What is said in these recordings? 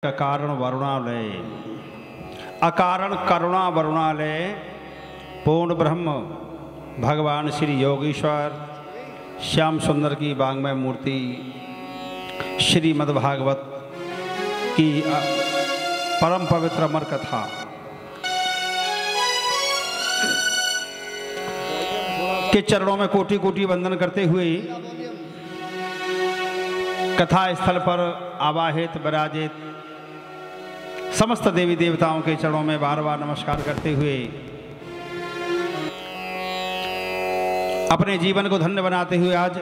कारण वरुणालय अकारण करुणा वरुणालय पूर्ण ब्रह्म भगवान श्री योगीश्वर श्याम सुंदर की वाङ्मय मूर्ति श्रीमद्भागवत की परम पवित्र अमर कथा के चरणों में कोटि कोटि वंदन करते हुए कथा स्थल पर आवाहित विराजित समस्त देवी देवताओं के चरणों में बार बार नमस्कार करते हुए अपने जीवन को धन्य बनाते हुए आज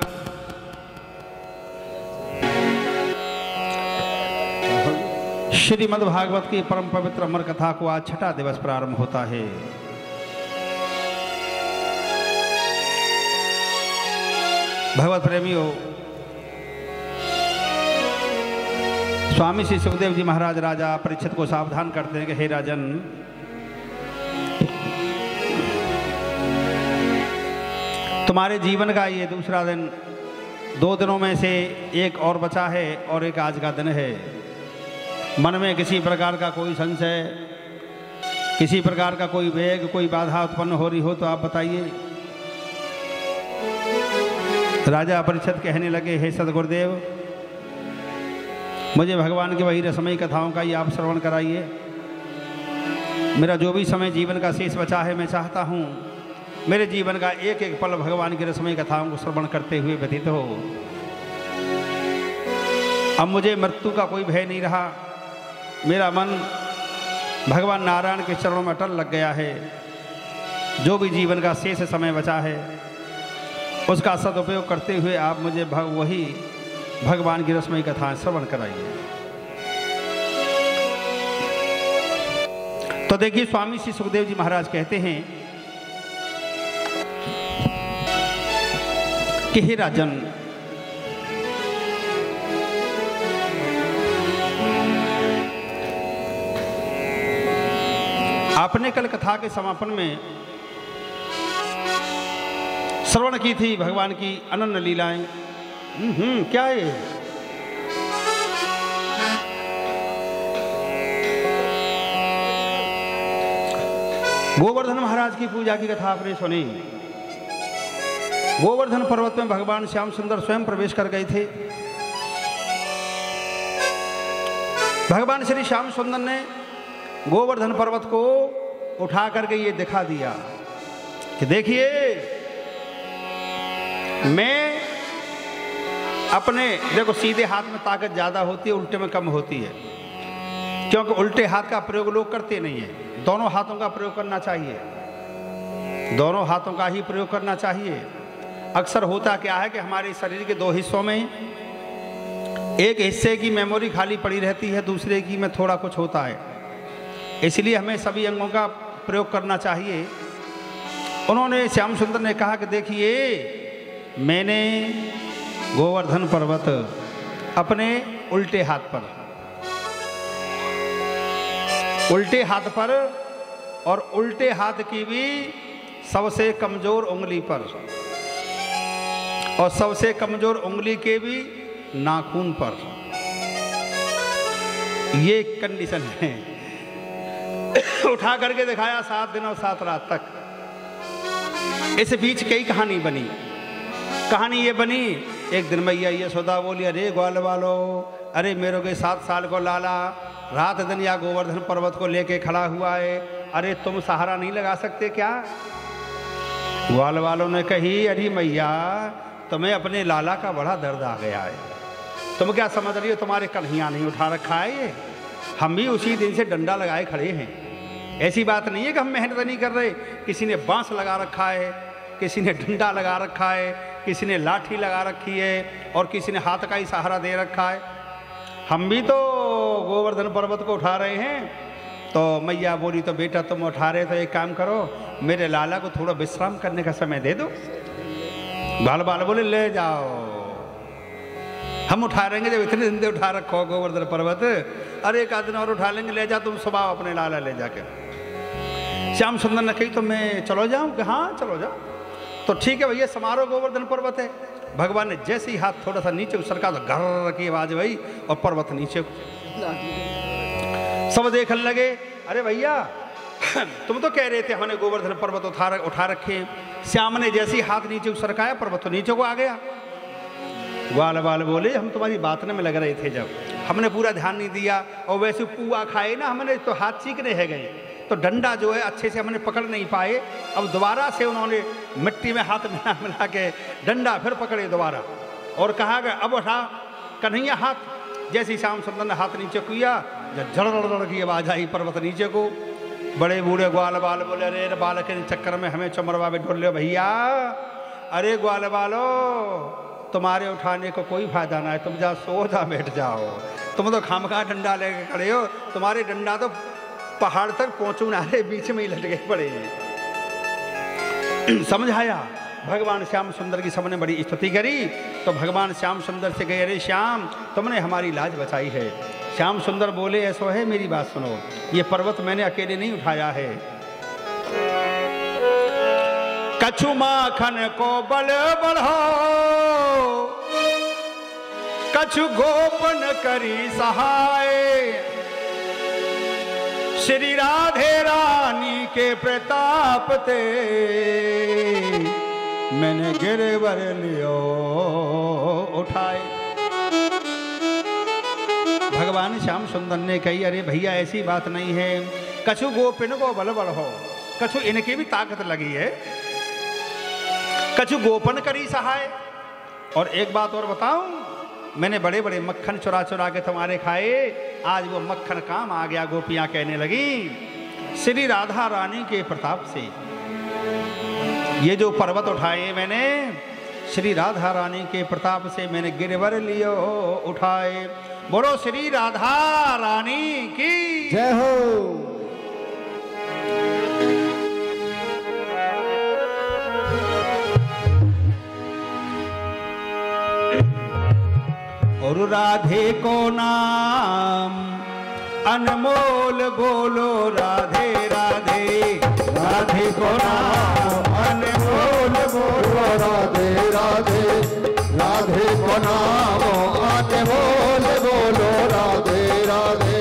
श्रीमद्भागवत की परम पवित्र अमर कथा को आज छठा दिवस प्रारंभ होता है। भगवत प्रेमियों, स्वामी श्री सुखदेव जी महाराज राजा परीक्षित को सावधान करते हैं कि हे राजन, तुम्हारे जीवन का ये दूसरा दिन, 2 दिनों में से एक और बचा है और एक आज का दिन है। मन में किसी प्रकार का कोई संशय, किसी प्रकार का कोई वेग, कोई बाधा उत्पन्न हो रही हो तो आप बताइए। राजा परीक्षित कहने लगे, हे सदगुरुदेव, मुझे भगवान की वही रसमयी कथाओं का ही आप श्रवण कराइए। मेरा जो भी समय जीवन का शेष बचा है, मैं चाहता हूँ मेरे जीवन का एक एक पल भगवान की रसमयी कथाओं को श्रवण करते हुए व्यतीत हो। अब मुझे मृत्यु का कोई भय नहीं रहा। मेरा मन भगवान नारायण के चरणों में अटल लग गया है। जो भी जीवन का शेष समय बचा है उसका सदुपयोग करते हुए आप मुझे वही भगवान की रसमयी कथाएं श्रवण कराइए। तो देखिए, स्वामी श्री सुखदेव जी महाराज कहते हैं कि हे राजन, आपने कल कथा के समापन में श्रवण की थी भगवान की अनन्य लीलाएं। क्या है? गोवर्धन महाराज की पूजा की कथा आपने सुनी। गोवर्धन पर्वत में भगवान श्याम सुंदर स्वयं प्रवेश कर गए थे। भगवान श्री श्याम सुंदर ने गोवर्धन पर्वत को उठा करके ये दिखा दिया कि देखिए, मैं अपने, देखो, सीधे हाथ में ताकत ज़्यादा होती है, उल्टे में कम होती है, क्योंकि उल्टे हाथ का प्रयोग लोग करते नहीं है। दोनों हाथों का प्रयोग करना चाहिए, दोनों हाथों का ही प्रयोग करना चाहिए। अक्सर होता क्या है कि हमारे शरीर के 2 हिस्सों में एक हिस्से की मेमोरी खाली पड़ी रहती है, दूसरे की में थोड़ा कुछ होता है। इसलिए हमें सभी अंगों का प्रयोग करना चाहिए। उन्होंने, श्याम सुंदर ने कहा कि देखिए, मैंने गोवर्धन पर्वत अपने उल्टे हाथ पर और उल्टे हाथ की भी सबसे कमजोर उंगली पर और सबसे कमजोर उंगली के भी नाखून पर, ये कंडीशन है। उठा करके दिखाया 7 दिन और 7 रात तक। इस बीच कई कहानी बनी। कहानी ये बनी, एक दिन मैया यशोदा बोली, अरे ग्वाल वालो, अरे मेरे को 7 साल को लाला रात दिन या गोवर्धन पर्वत को लेके खड़ा हुआ है, अरे तुम सहारा नहीं लगा सकते क्या? ग्वाल वालों ने कही, अरे मैया, तुम्हें अपने लाला का बड़ा दर्द आ गया है। तुम क्या समझ रही हो, तुम्हारे कन्हैया नहीं उठा रखा है ये? हम भी उसी दिन से डंडा लगाए खड़े हैं। ऐसी बात नहीं है कि हम मेहनत नहीं कर रहे। किसी ने बांस लगा रखा है, किसी ने डंडा लगा रखा है, किसी ने लाठी लगा रखी है और किसी ने हाथ का ही सहारा दे रखा है। हम भी तो गोवर्धन पर्वत को उठा रहे हैं। तो मैया बोली, तो बेटा तुम उठा रहे तो एक काम करो, मेरे लाला को थोड़ा विश्राम करने का समय दे दो। बाल बाल बोले, ले जाओ, हम उठा लेंगे, जब इतने दिन से उठा रखो गोवर्धन पर्वत, अरे 1 आध दिन और उठा लेंगे, ले जा तुम सुबह अपने लाला ले जाके। श्याम सुंदर ने कही, तो मैं चलो जाऊँ? हाँ चलो जाओ। तो ठीक है भैया, समारोह गोवर्धन पर्वत है। भगवान ने जैसे ही हाथ थोड़ा सा नीचे उसरका तो घर की आवाज हुई और पर्वत नीचे सब देखने लगे, अरे भैया तुम तो कह रहे थे हमने गोवर्धन पर्वत उठा रखे। श्याम ने जैसे ही हाथ नीचे सरकाया, पर्वत तो नीचे को आ गया। ग्वाल बाल बोले, हम तुम्हारी बात में लग रहे थे, जब हमने पूरा ध्यान नहीं दिया, और वैसे पुआ खाए ना हमने, तो हाथ चीकने है गए, तो डंडा जो है अच्छे से हमने पकड़ नहीं पाए। अब दोबारा से उन्होंने मिट्टी में हाथ मिला के डंडा फिर पकड़े दोबारा, और कहा गया अब उठा कन्हैया हाथ। जैसे ही श्याम सुंदर ने हाथ नीचे किया, झड़ की आवाज आई पर्वत नीचे को। बड़े बूढ़े ग्वाल बाल बोले, अरे बाल के चक्कर में हमें चमरवा में ढोल लो भैया। अरे ग्वाल बालो, तुम्हारे उठाने को कोई फायदा ना है, तुम जा सो जा बैठ जाओ, तुम तो खामखा डंडा लेके खड़े हो, तुम्हारे डंडा तो पहाड़ तक पहुंचू ना रहे, बीच में ही लटके पड़े। समझाया भगवान श्याम सुंदर की, सबने बड़ी स्तुति करी। तो भगवान श्याम सुंदर से गए, अरे श्याम तुमने हमारी लाज बचाई है। श्याम सुंदर बोले, ऐसा है मेरी बात सुनो, ये पर्वत मैंने अकेले नहीं उठाया है। कछु माखन को बल बढ़ो, कछु गोपन करी सहाय, श्री राधे रानी के प्रताप ते मैंने गिरवर लियो उठाए। भगवान श्याम सुंदर ने कही, अरे भैया ऐसी बात नहीं है, कछु गोपिन को बल बढ़ो, कछु इनकी भी ताकत लगी है, कछु गोपन करी सहाय। और एक बात और बताऊं, मैंने बड़े बड़े मक्खन चुरा चुरा के तुम्हारे खाए, आज वो मक्खन काम आ गया। गोपियां कहने लगी, श्री राधा रानी के प्रताप से ये जो पर्वत उठाए मैंने, श्री राधा रानी के प्रताप से मैंने गिरवर लियो उठाए। बोलो श्री राधा रानी की जय हो। और राधे को नाम अनमोल बोलो, राधे राधे, राधे को नाम अनमोल बोलो, राधे राधे, राधे को नाम अनमोल बोलो, राधे राधे।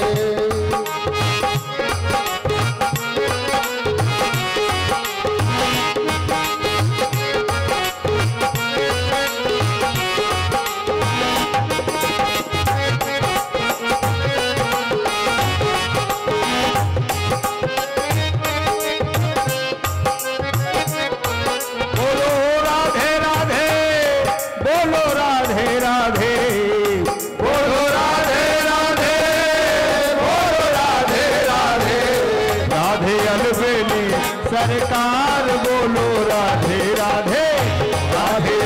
सरकार बोलो राधे राधे, राधे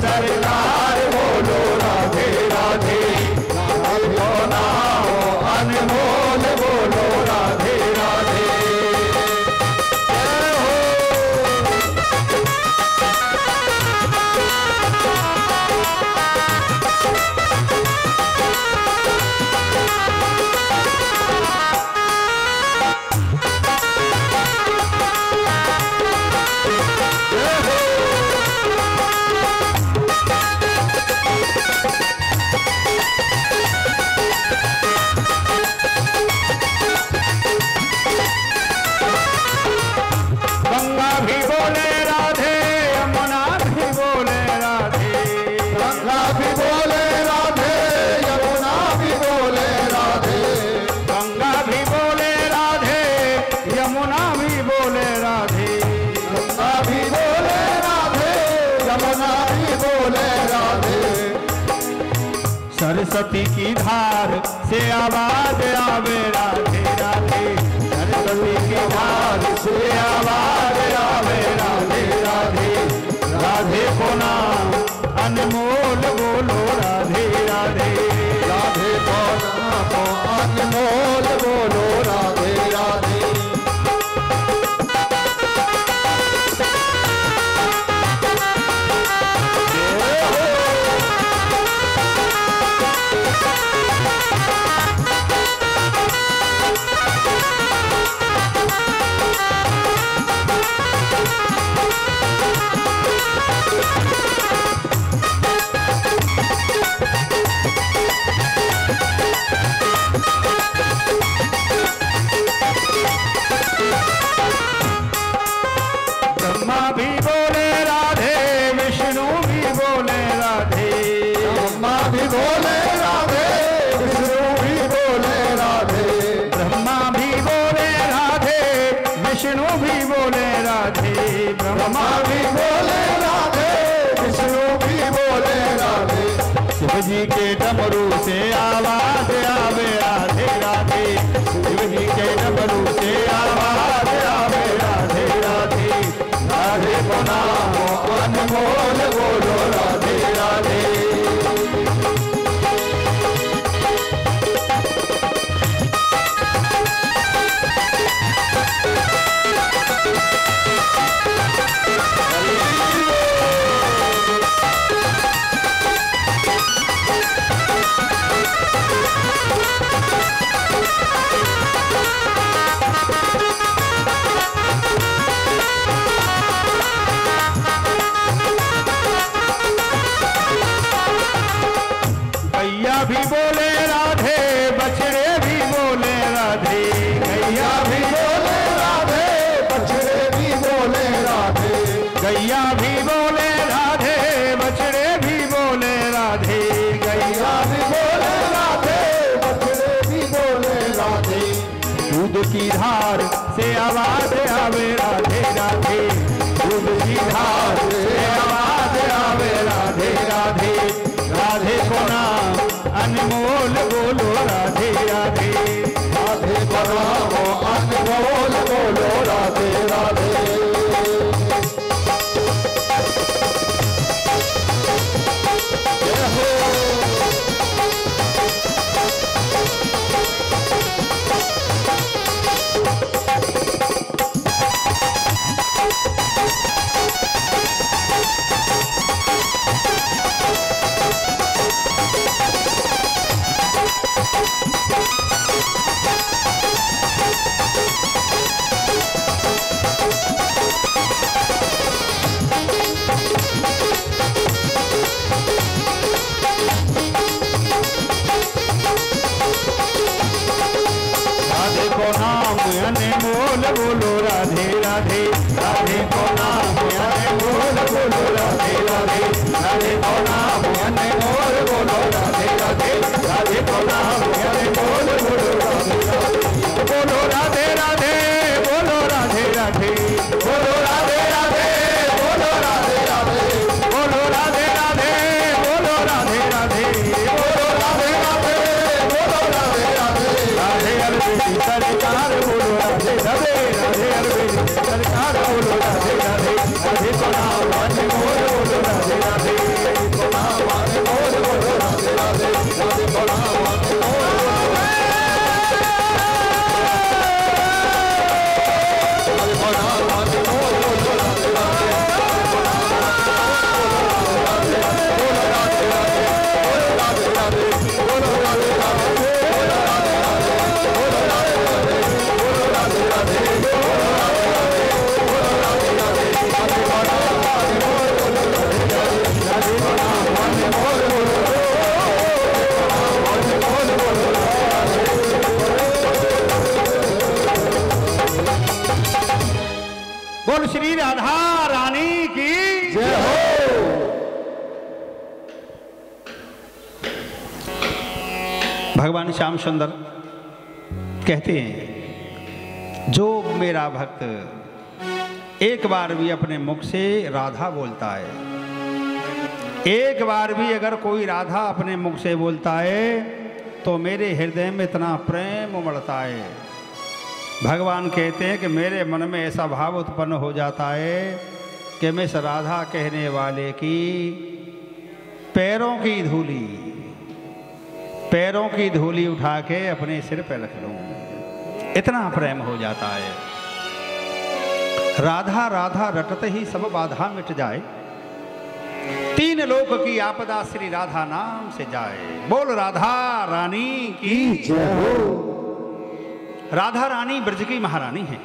सरकार बोलो राधे राधे, राधे नाम अनमोल बोलो राधे राधे। सरस्वती की धार से आवाज आवे राधे राधे, सरस्वती की धार से आवाज आवे राधे राधे, राधे को नाम अनमोल बोलो राधे राधे, राधे को नाम अनमोल बोलो राधे राधे। जी के डमरू से आवाज आवे राधे राधे, शिव जी के डमरू से आवाज आवे राधे राधे। राधे को नाम अनमोल बोलो राधे राधे। गैया भी बोले राधे, बछड़े भी बोले राधे, गैया भी बोले राधे, बछड़े भी बोले राधे। गैया भी बोले राधे, बछड़े भी बोले राधे, गैया भी बोले राधे, बछड़े भी बोले राधे। दूध की धार से आवाज आवे राधे राधे, दूध की धार से आवाज आवे राधे राधे। राधे को नाम अनमोल बोलो राधे राधे, राधे को नाम अनमोल बोलो राधे राधे। जय हो। राधे को नाम अनमोल बोलो राधे राधे, राधे को नाम अनमोल बोलो राधे राधे, राधे को नाम अनमोल बोलो राधे राधे, राधे को नाम अनमोल बोलो राधे राधे। बोलो राधे राधे, बोलो राधे राधे, बोलो राधे राधे, बोलो राधे राधे, बोलो राधे राधे, बोलो राधे राधे, बोलो राधे राधे, बोलो राधे राधे। राधे अरविंद सरकार बोलो राधे राधे, राधे अरविंद सरकार बोलो राधे राधे, राधे को नाम अनमोल बोलो राधे राधे, राधे को नाम अनमोल बोलो राधे राधे, राधे को नाम अनमोल बोल श्री राधा रानी की जय हो। भगवान श्याम सुंदर कहते हैं, जो मेरा भक्त एक बार भी अपने मुख से राधा बोलता है, एक बार भी अगर कोई राधा अपने मुख से बोलता है तो मेरे हृदय में इतना प्रेम उमड़ता है। भगवान कहते हैं कि मेरे मन में ऐसा भाव उत्पन्न हो जाता है कि मैं इस राधा कहने वाले की पैरों की धूली उठा के अपने सिर पे रख लूं, इतना प्रेम हो जाता है। राधा राधा रटते ही सब बाधा मिट जाए, तीन लोक की आपदा श्री राधा नाम से जाए। बोल राधा रानी की जय हो। राधा रानी ब्रज की महारानी है।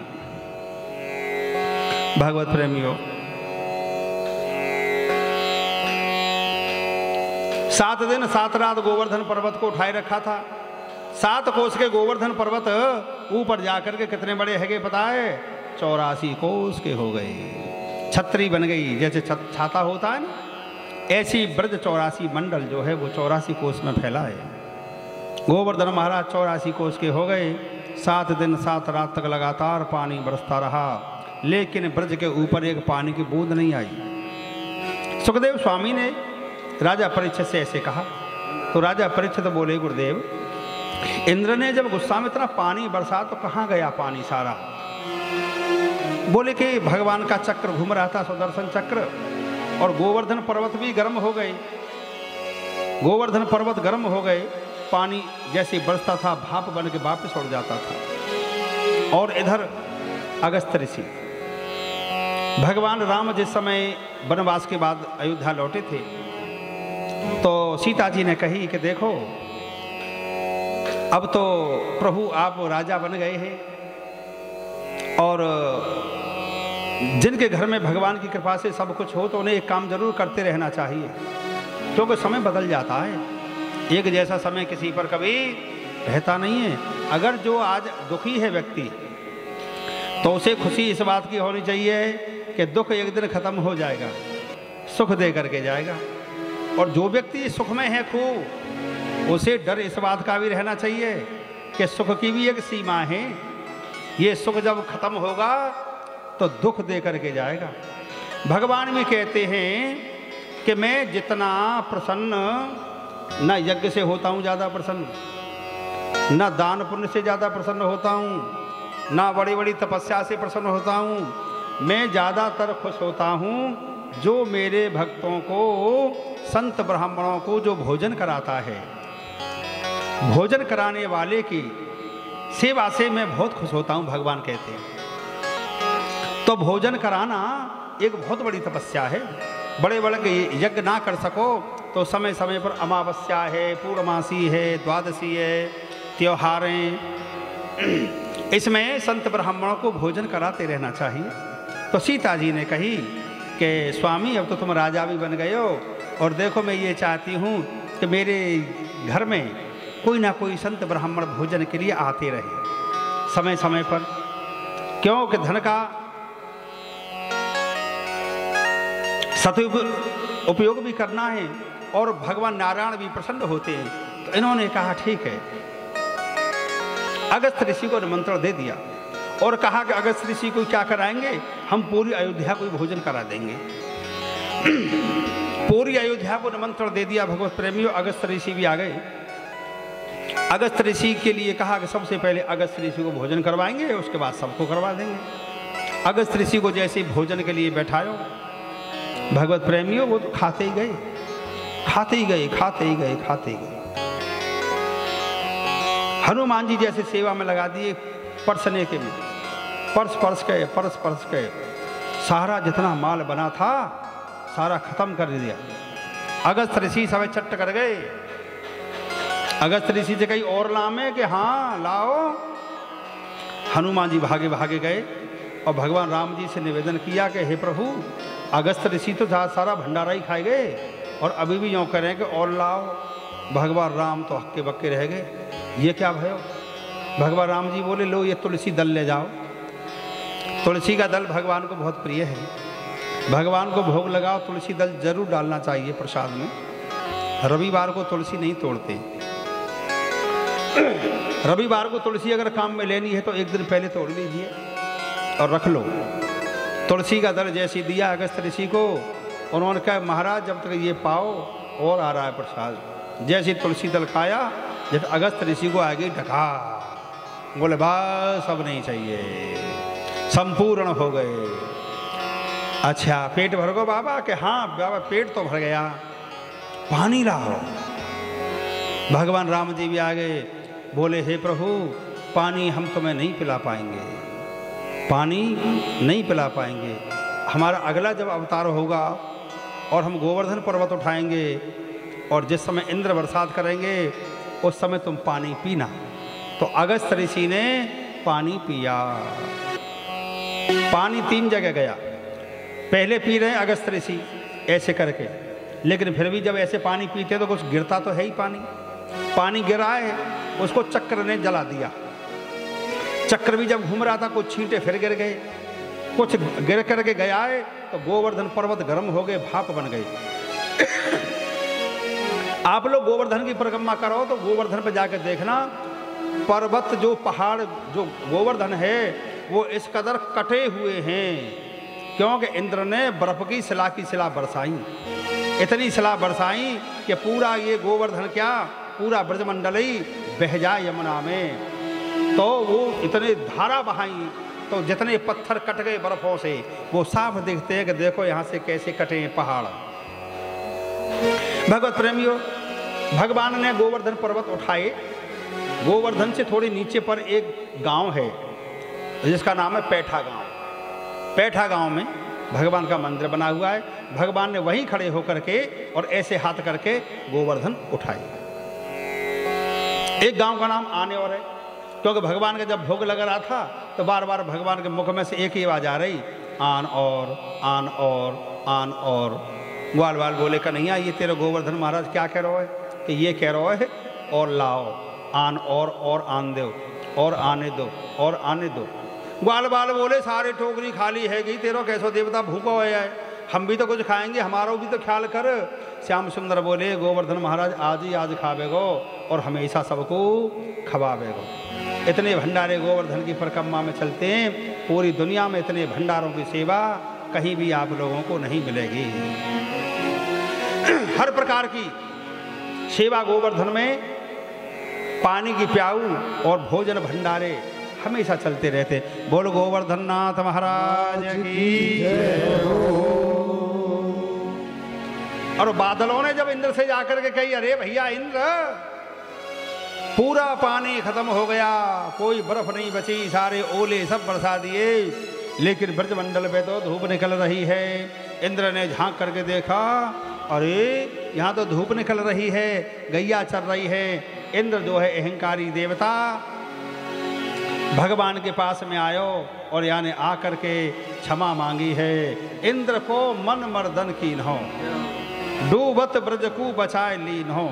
भगवत प्रेमियों, 7 दिन 7 रात गोवर्धन पर्वत को उठाए रखा था। 7 कोस के गोवर्धन पर्वत ऊपर जाकर के कितने बड़े हैगे पता है? 84 कोस के हो गए। छतरी बन गई, जैसे छाता होता है ना, ऐसी ब्रज 84 मंडल जो है वो 84 कोस में फैला है। गोवर्धन महाराज 84 कोस के हो गए। 7 दिन 7 रात तक लगातार पानी बरसता रहा, लेकिन ब्रज के ऊपर एक पानी की बूंद नहीं आई। सुखदेव स्वामी ने राजा परीक्षित से ऐसे कहा, तो राजा परीक्षित बोले गुरुदेव, इंद्र ने जब गुस्सा में इतना पानी बरसा तो कहाँ गया पानी सारा? बोले कि भगवान का चक्र घूम रहा था, सुदर्शन चक्र, और गोवर्धन पर्वत भी गर्म हो गए। गोवर्धन पर्वत गर्म हो गए, पानी जैसे बरसता था भाप बन के वापस उड़ जाता था। और इधर अगस्त्य ऋषि, भगवान राम जिस समय वनवास के बाद अयोध्या लौटे थे तो सीता जी ने कही कि देखो अब तो प्रभु आप राजा बन गए हैं, और जिनके घर में भगवान की कृपा से सब कुछ हो तो उन्हें एक काम जरूर करते रहना चाहिए, क्योंकि समय बदल जाता है। एक जैसा समय किसी पर कभी रहता नहीं है। अगर जो आज दुखी है व्यक्ति तो उसे खुशी इस बात की होनी चाहिए कि दुख एक दिन खत्म हो जाएगा, सुख दे करके जाएगा। और जो व्यक्ति सुख में है खूब, उसे डर इस बात का भी रहना चाहिए कि सुख की भी एक सीमा है, ये सुख जब खत्म होगा तो दुख दे करके जाएगा। भगवान भी कहते हैं कि मैं जितना प्रसन्न न यज्ञ से होता हूँ ज़्यादा प्रसन्न, न दान पुण्य से ज़्यादा प्रसन्न होता हूँ, ना बड़ी बड़ी तपस्या से प्रसन्न होता हूँ। मैं ज़्यादातर खुश होता हूँ जो मेरे भक्तों को, संत ब्राह्मणों को जो भोजन कराता है, भोजन कराने वाले की सेवा से मैं बहुत खुश होता हूँ, भगवान कहते हैं। तो भोजन कराना एक बहुत बड़ी तपस्या है। बड़े बड़े यज्ञ ना कर सको तो समय समय पर अमावस्या है, पूर्णमासी है, द्वादशी है, त्योहारें, इसमें संत ब्राह्मणों को भोजन कराते रहना चाहिए। तो सीता जी ने कही कि स्वामी अब तो तुम राजा भी बन गए हो, और देखो मैं ये चाहती हूँ कि मेरे घर में कोई ना कोई संत ब्राह्मण भोजन के लिए आते रहे समय समय पर, क्योंकि धन का सदुपयोग भी करना है और भगवान नारायण भी प्रसन्न होते हैं। तो इन्होंने कहा ठीक है। अगस्त्य ऋषि को निमंत्रण दे दिया और कहा कि अगस्त्य ऋषि को क्या कराएंगे, हम पूरी अयोध्या को भोजन करा देंगे। पूरी अयोध्या को निमंत्रण दे दिया भगवत प्रेमियों। अगस्त्य ऋषि भी आ गए। अगस्त्य ऋषि के लिए कहा कि सबसे पहले अगस्त्य ऋषि को भोजन करवाएंगे, उसके बाद सबको करवा देंगे। अगस्त्य ऋषि को जैसे भोजन के लिए बैठायो भगवत प्रेमियों, वो तो खाते ही गए, खाते ही गए, खाते ही गए, खाते ही गए। हनुमान जी जैसे सेवा में लगा दिए, परसने के में परस परस के परस परस के सारा जितना माल बना था सारा खत्म कर दिया। अगस्त्य ऋषि सब चट्ट कर गए। अगस्त्य ऋषि से कहीं और लामे कि हाँ लाओ। हनुमान जी भागे भागे गए और भगवान राम जी से निवेदन किया कि हे प्रभु, अगस्त्य ऋषि तो सारा भंडारा ही खाए गए और अभी भी यूँ करें कि और लाओ। भगवान राम तो हक्के बक्के रह गए, ये क्या भयो? भगवान राम जी बोले लो ये तुलसी दल ले जाओ। तुलसी का दल भगवान को बहुत प्रिय है, भगवान को भोग लगाओ, तुलसी दल जरूर डालना चाहिए प्रसाद में। रविवार को तुलसी नहीं तोड़ते। रविवार को तुलसी अगर काम में लेनी है तो एक दिन पहले तोड़ लीजिए और रख लो। तुलसी का दल जैसे दिया अगस्त्य ऋषि को, उन्होंने कहा महाराज जब तक ये पाओ और आ रहा है प्रसाद। जैसे तुलसी दल खाया, जब अगस्त्य ऋषि को आगे ढका, बोले बस अब नहीं चाहिए, संपूर्ण हो गए। अच्छा पेट भर गो बाबा? के हाँ बाबा पेट तो भर गया, पानी लाओ। भगवान राम जी भी आ गए, बोले हे प्रभु पानी हम तुम्हें नहीं पिला पाएंगे, पानी नहीं पिला पाएंगे। हमारा अगला जब अवतार होगा और हम गोवर्धन पर्वत उठाएंगे और जिस समय इंद्र बरसात करेंगे उस समय तुम पानी पीना। तो अगस्त्य ऋषि ने पानी पिया। पानी 3 जगह गया। पहले पी रहे अगस्त्य ऋषि ऐसे करके, लेकिन फिर भी जब ऐसे पानी पीते तो कुछ गिरता तो है ही पानी। पानी गिरा है, उसको चक्र ने जला दिया। चक्र भी जब घूम रहा था कुछ छींटे फिर गिर गए, कुछ गिर करके गया है तो गोवर्धन पर्वत गर्म हो गए, भाप बन गए। आप लोग गोवर्धन की परिक्रमा करो तो गोवर्धन पर जाकर देखना, पर्वत जो पहाड़ जो गोवर्धन है वो इस कदर कटे हुए हैं, क्योंकि इंद्र ने बर्फ की शिला बरसाई। इतनी सलाह बरसाई कि पूरा ये गोवर्धन क्या पूरा ब्रजमंडल ही बह जाए यमुना में। तो वो इतने धारा बहाई तो जितने पत्थर कट गए बर्फों से वो साफ दिखते हैं कि देखो यहाँ से कैसे कटे हैं पहाड़। भगवत प्रेमियों, भगवान ने गोवर्धन पर्वत उठाए। गोवर्धन से थोड़ी नीचे पर एक गांव है जिसका नाम है पैठा गांव। पैठा गांव में भगवान का मंदिर बना हुआ है। भगवान ने वहीं खड़े होकर के और ऐसे हाथ करके गोवर्धन उठाए। एक गांव का नाम आने और है, क्योंकि भगवान का जब भोग लग रहा था तो बार बार भगवान के मुख में से एक ही आवाज आ रही, आन और आन और आन और। ग्वाल बाल बोले कन्हैया ये तेरे गोवर्धन महाराज क्या कह रहा है? कि ये कह रहा है और लाओ आन और आन दो और आने दो और आने दो। ग्वाल बाल बोले सारे टोकरी खाली है गई, तेरो कैसो देवता भूखो है, हम भी तो कुछ खाएंगे, हमारा भी तो ख्याल कर। श्याम सुंदर बोले गोवर्धन महाराज आज ही आज खावेगो और हमेशा सबको खवावेगो। इतने भंडारे गोवर्धन की परिक्रमा में चलते हैं, पूरी दुनिया में इतने भंडारों की सेवा कहीं भी आप लोगों को नहीं मिलेगी। हर प्रकार की सेवा गोवर्धन में, पानी की प्याऊ और भोजन भंडारे हमेशा चलते रहते। बोल गोवर्धन नाथ महाराज की जय हो। और बादलों ने जब इंद्र से जाकर के कही, अरे भैया इंद्र पूरा पानी खत्म हो गया, कोई बर्फ नहीं बची, सारे ओले सब बरसा दिए, लेकिन ब्रजमंडल पे तो धूप निकल रही है। इंद्र ने झांक करके देखा, अरे यहाँ तो धूप निकल रही है, गैया चल रही है। इंद्र जो है अहंकारी देवता भगवान के पास में आयो और यानी आकर के क्षमा मांगी है। इंद्र को मन मर्दन कीन हो, डूबत ब्रज को बचाए लीन हो,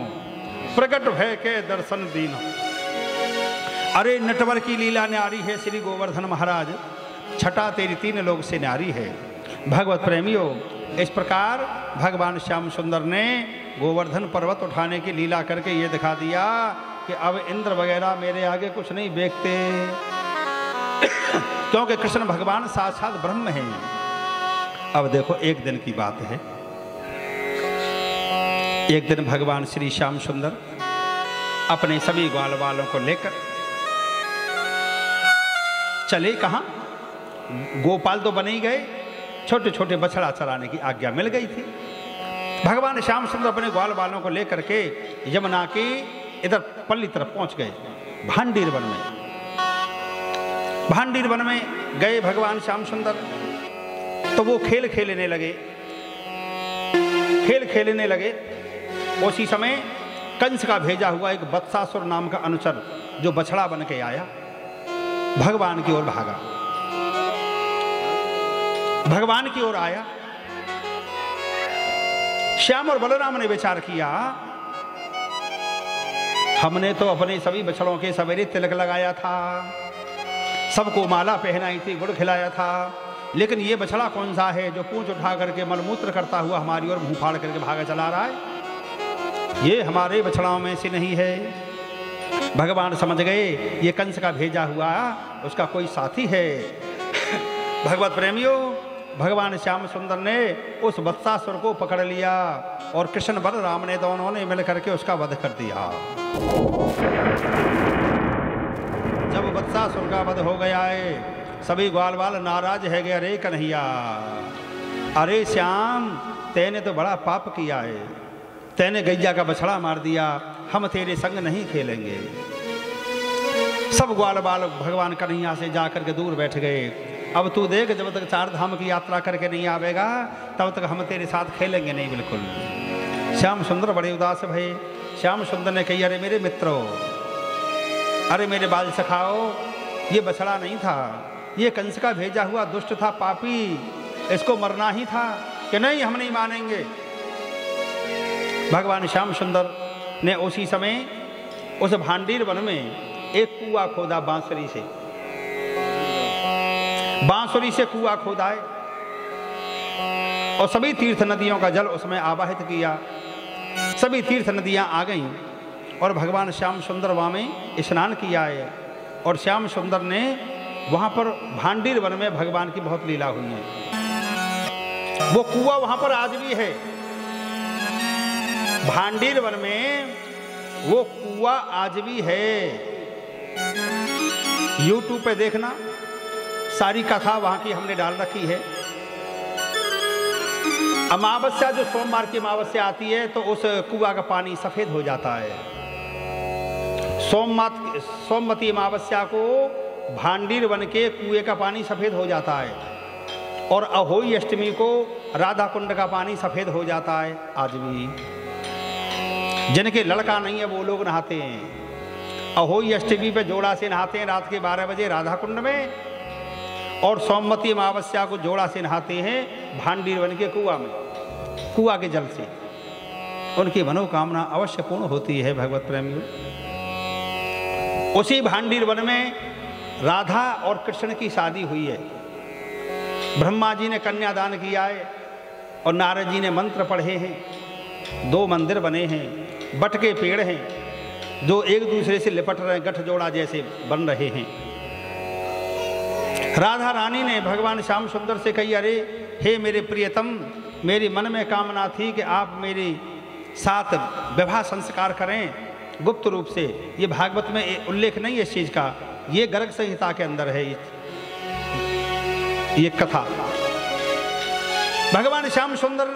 प्रकट भय के दर्शन दीन हो। अरे नटवर की लीला न्यारी है श्री गोवर्धन महाराज, छटा तेरी तीन लोग से न्यारी है। भगवत प्रेमियों, इस प्रकार भगवान श्याम सुंदर ने गोवर्धन पर्वत उठाने की लीला करके ये दिखा दिया कि अब इंद्र वगैरह मेरे आगे कुछ नहीं बेचते, क्योंकि कृष्ण भगवान साक्षात ब्रह्म हैं। अब देखो एक दिन की बात है, एक दिन भगवान श्री श्याम सुंदर अपने सभी ग्वाल वालों को लेकर चले। कहाँ? गोपाल तो बने ही गए, छोटे छोटे बछड़ा चराने की आज्ञा मिल गई थी। भगवान श्याम सुंदर अपने ग्वाल वालों को लेकर के यमुना की इधर पल्ली तरफ पहुंच गए, भांडीर वन में। भांडीर वन में गए भगवान श्याम सुंदर, तो वो खेल खेलने लगे, खेल खेलने लगे। उसी समय कंस का भेजा हुआ एक वत्सासुर नाम का अनुचर जो बछड़ा बन के आया, भगवान की ओर भागा, भगवान की ओर आया। श्याम और बलराम ने विचार किया, हमने तो अपने सभी बछड़ों के सवेरे तिलक लगाया था, सबको माला पहनाई थी, गुड़ खिलाया था, लेकिन ये बछड़ा कौन सा है जो पूंछ उठा करके मलमूत्र करता हुआ हमारी ओर मुंह फाड़ करके भागा चला रहा है? ये हमारे बछड़ाओं में से नहीं है। भगवान समझ गए ये कंस का भेजा हुआ उसका कोई साथी है। भगवत प्रेमियों, भगवान श्याम सुंदर ने उस वत्सासुर को पकड़ लिया और कृष्ण बलराम ने दोनों ने मिलकर के उसका वध कर दिया। जब वत्सासुर का वध हो गया है, सभी ग्वाल वाल नाराज है गए, अरे कन्हैया, अरे श्याम, तेने तो बड़ा पाप किया है, तेने गैया का बछड़ा मार दिया, हम तेरे संग नहीं खेलेंगे। सब ग्वाल बाल भगवान कन्हैया से जाकर के दूर बैठ गए। अब तू देख, जब तक चार धाम की यात्रा करके नहीं आवेगा तब तक हम तेरे साथ खेलेंगे नहीं बिल्कुल। श्याम सुंदर बड़े उदास भये। श्याम सुंदर ने कही, अरे मेरे मित्रों, अरे मेरे बाल सखाओ, ये बछड़ा नहीं था, ये कंस का भेजा हुआ दुष्ट था, पापी, इसको मरना ही था। कि नहीं, हम नहीं मानेंगे। भगवान श्याम सुंदर ने उसी समय उस भांडीर वन में एक कुआं खोदा, बांसुरी से कुआं खोदा है और सभी तीर्थ नदियों का जल उसमें आवाहित किया। सभी तीर्थ नदियां आ गईं और भगवान श्याम सुंदर वहाँ में स्नान किया है। और श्याम सुंदर ने वहाँ पर भांडीर वन में भगवान की बहुत लीला हुई है। वो कुआं वहाँ पर आज भी है। भांडीर वन में वो कुआं आज भी है। YouTube पे देखना, सारी कथा वहां की हमने डाल रखी है। अमावस्या, जो सोमवार की अमावस्या आती है, तो उस कुआं का पानी सफेद हो जाता है। सोमवती अमावस्या को भांडीर वन के कुएं का पानी सफेद हो जाता है, और अहोई अष्टमी को राधा कुंड का पानी सफेद हो जाता है। आज भी जिनके लड़का नहीं है वो लोग नहाते हैं। अहोई अष्टमी पे जोड़ा से नहाते हैं रात के 12 बजे राधा कुंड में, और सोमवती अमावस्या को जोड़ा से नहाते हैं भांडीर वन के कुआं में, कुआं के जल से। उनकी मनोकामना अवश्य पूर्ण होती है भगवत प्रेमियों। उसी भांडीर वन में राधा और कृष्ण की शादी हुई है। ब्रह्मा जी ने कन्यादान किया है और नारद जी ने मंत्र पढ़े हैं। 2 मंदिर बने हैं, बट के पेड़ हैं जो एक दूसरे से लिपट रहे, गठजोड़ा जैसे बन रहे हैं। राधा रानी ने भगवान श्याम सुंदर से कही, अरे हे मेरे प्रियतम, मेरी मन में कामना थी कि आप मेरे साथ विवाह संस्कार करें गुप्त रूप से। ये भागवत में उल्लेख नहीं है इस चीज का, ये गर्ग संहिता के अंदर है ये कथा। भगवान श्याम सुंदर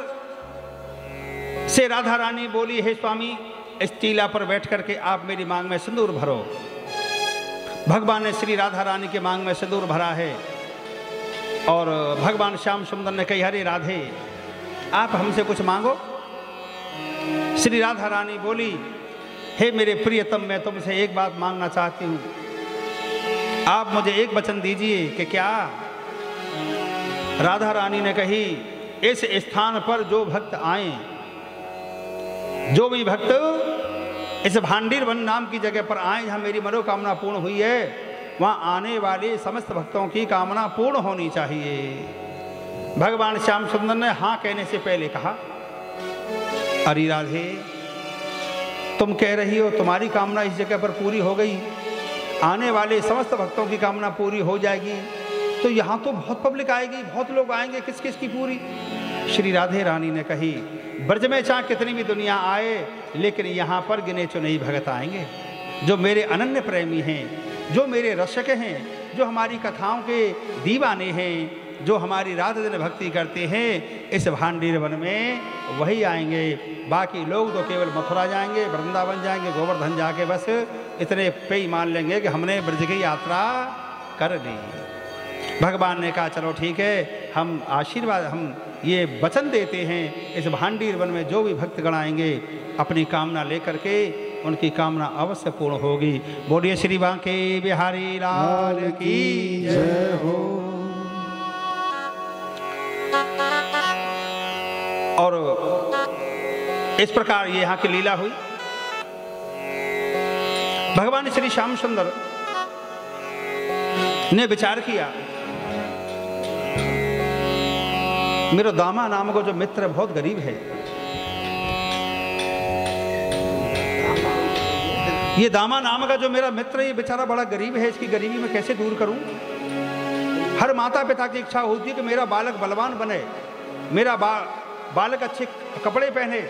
से राधा रानी बोली, हे स्वामी, इस टीला पर बैठ करके आप मेरी मांग में सिंदूर भरो। भगवान ने श्री राधा रानी के मांग में सिंदूर भरा है, और भगवान श्याम सुंदर ने कही, हरे राधे, आप हमसे कुछ मांगो। श्री राधा रानी बोली, हे मेरे प्रियतम, मैं तुमसे एक बात मांगना चाहती हूँ। आप मुझे एक वचन दीजिए कि क्या। राधा रानी ने कही, इस स्थान पर जो भक्त आए, जो भी भक्त इस भांडीर वन नाम की जगह पर आए जहाँ मेरी मनोकामना पूर्ण हुई है, वहाँ आने वाले समस्त भक्तों की कामना पूर्ण होनी चाहिए। भगवान श्याम सुंदर ने हाँ कहने से पहले कहा, अरे राधे, तुम कह रही हो तुम्हारी कामना इस जगह पर पूरी हो गई, आने वाले समस्त भक्तों की कामना पूरी हो जाएगी, तो यहाँ तो बहुत पब्लिक आएगी, बहुत लोग आएंगे, किस किस की पूरी। श्री राधे रानी ने कही, ब्रज में चाहे कितनी भी दुनिया आए, लेकिन यहाँ पर गिने चुने ही भगत आएंगे जो मेरे अनन्य प्रेमी हैं, जो मेरे रसक हैं, जो हमारी कथाओं के दीवाने हैं, जो हमारी रात दिन भक्ति करते हैं। इस भांडीर वन में वही आएंगे। बाकी लोग तो केवल मथुरा जाएंगे, वृंदावन जाएंगे, गोवर्धन जाके बस इतने पे ही मान लेंगे कि हमने ब्रज की यात्रा कर ली। भगवान ने कहा, चलो ठीक है, हम आशीर्वाद, हम ये वचन देते हैं, इस भांडीर वन में जो भी भक्तगण आएंगे अपनी कामना लेकर के उनकी कामना अवश्य पूर्ण होगी। बोलिए श्री बांके बिहारी लाल की जय हो। और इस प्रकार ये यहाँ की लीला हुई। भगवान श्री श्याम सुंदर ने विचार किया, मेरा दामा नाम का जो मित्र बहुत गरीब है, ये दामा नाम का जो मेरा मित्र है, ये बेचारा बड़ा गरीब है, इसकी गरीबी मैं कैसे दूर करूं। हर माता पिता की इच्छा होती है कि मेरा बालक बलवान बने, मेरा बालक अच्छे कपड़े पहने,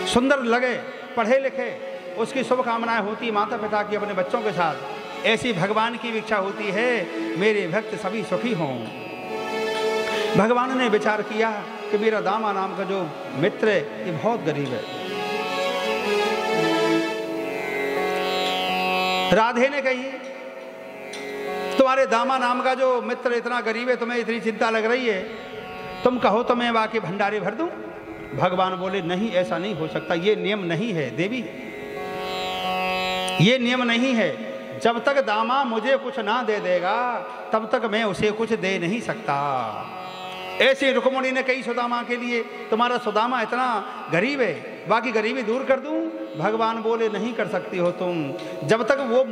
सुंदर लगे, पढ़े लिखे, उसकी शुभकामनाएं होती है माता पिता की अपने बच्चों के साथ। ऐसी भगवान की इच्छा होती है मेरे भक्त सभी सुखी हों। भगवान ने विचार किया कि मेरा दामा नाम का जो मित्र है ये बहुत गरीब है। राधे ने कही, तुम्हारे दामा नाम का जो मित्र इतना गरीब है, तुम्हें इतनी चिंता लग रही है, तुम कहो तो मैं वाकई भंडारे भर दूं। भगवान बोले, नहीं, ऐसा नहीं हो सकता, ये नियम नहीं है देवी, ये नियम नहीं है। जब तक दामा मुझे कुछ ना दे देगा तब तक मैं उसे कुछ दे नहीं सकता। ऐसे रुक्मिणी ने कही सुदामा के लिए, तुम्हारा सुदामा इतना गरीब है, बाकी गरीबी दूर कर दूं। भगवान बोले, नहीं कर सकती हो तुम, जब तक वो